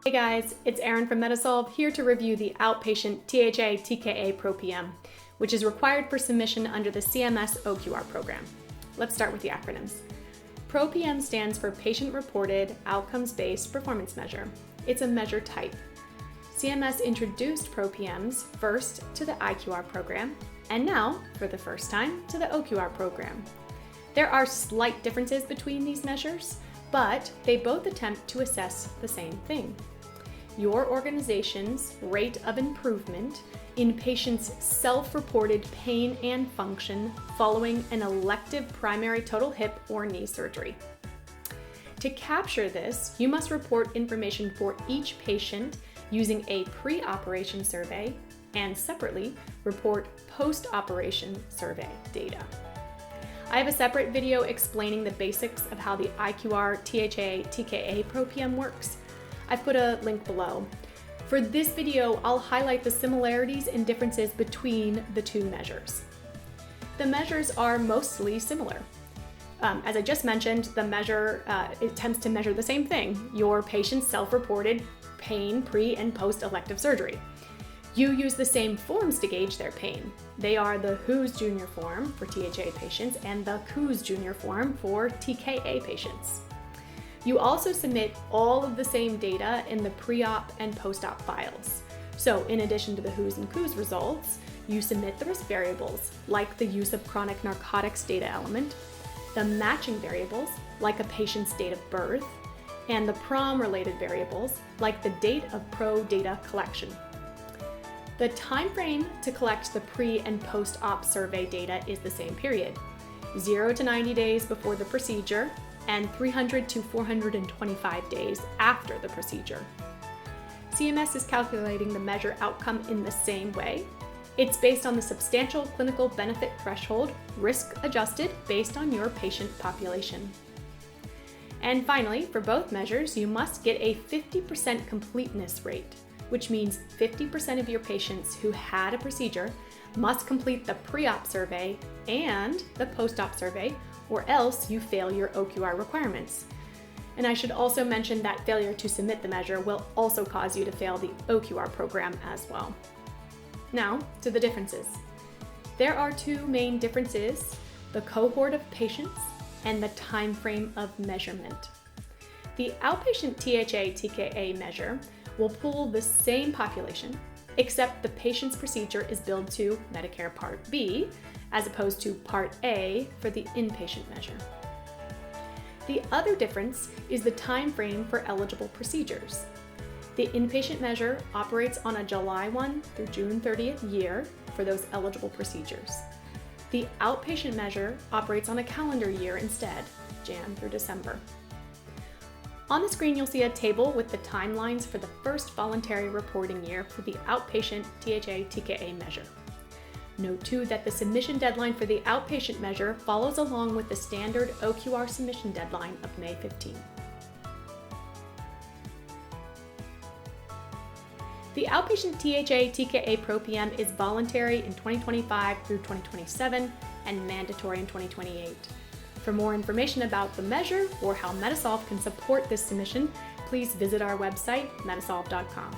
Hey guys, it's Erin from Medisolve here to review the Outpatient THA TKA PRO-PM, which is required for submission under the CMS OQR program. Let's start with the acronyms. PRO-PM stands for Patient-Reported Outcomes-Based Performance Measure. It's a measure type. CMS introduced PRO-PMs first to the IQR program, and now, for the first time, to the OQR program. There are slight differences between these measures, but they both attempt to assess the same thing: your organization's rate of improvement in patients' self-reported pain and function following an elective primary total hip or knee surgery. To capture this, you must report information for each patient using a pre-operation survey and separately report post-operation survey data. I have a separate video explaining the basics of how the IQR THA TKA PRO-PM works. I've put a link below. For this video, I'll highlight the similarities and differences between the two measures. The measures are mostly similar. As I just mentioned, the measure attempts to measure the same thing: your patient's self-reported pain pre- and post-elective surgery. You use the same forms to gauge their pain. They are the Who's Junior form for THA patients and the Who's Junior form for TKA patients. You also submit all of the same data in the pre-op and post-op files. So in addition to the Who's and Who's results, you submit the risk variables, like the use of chronic narcotics data element, the matching variables, like a patient's date of birth, and the PROM-related variables, like the date of PRO data collection. The time frame to collect the pre- and post-op survey data is the same period: 0 to 90 days before the procedure and 300 to 425 days after the procedure. CMS is calculating the measure outcome in the same way. It's based on the substantial clinical benefit threshold, risk adjusted based on your patient population. And finally, for both measures, you must get a 50% completeness rate, which means 50% of your patients who had a procedure must complete the pre-op survey and the post-op survey, or else you fail your OQR requirements. And I should also mention that failure to submit the measure will also cause you to fail the OQR program as well. Now, to the differences. There are two main differences: the cohort of patients and the time frame of measurement. The outpatient THA TKA measure will pool the same population, except the patient's procedure is billed to Medicare Part B, as opposed to Part A for the inpatient measure. The other difference is the time frame for eligible procedures. The inpatient measure operates on a July 1 through June 30th year for those eligible procedures. The outpatient measure operates on a calendar year instead, Jan through December. On the screen, you'll see a table with the timelines for the first voluntary reporting year for the outpatient THA TKA measure. Note too that the submission deadline for the outpatient measure follows along with the standard OQR submission deadline of May 15. The outpatient THA TKA PRO-PM is voluntary in 2025 through 2027 and mandatory in 2028. For more information about the measure or how Medisolve can support this submission, please visit our website, medisolve.com.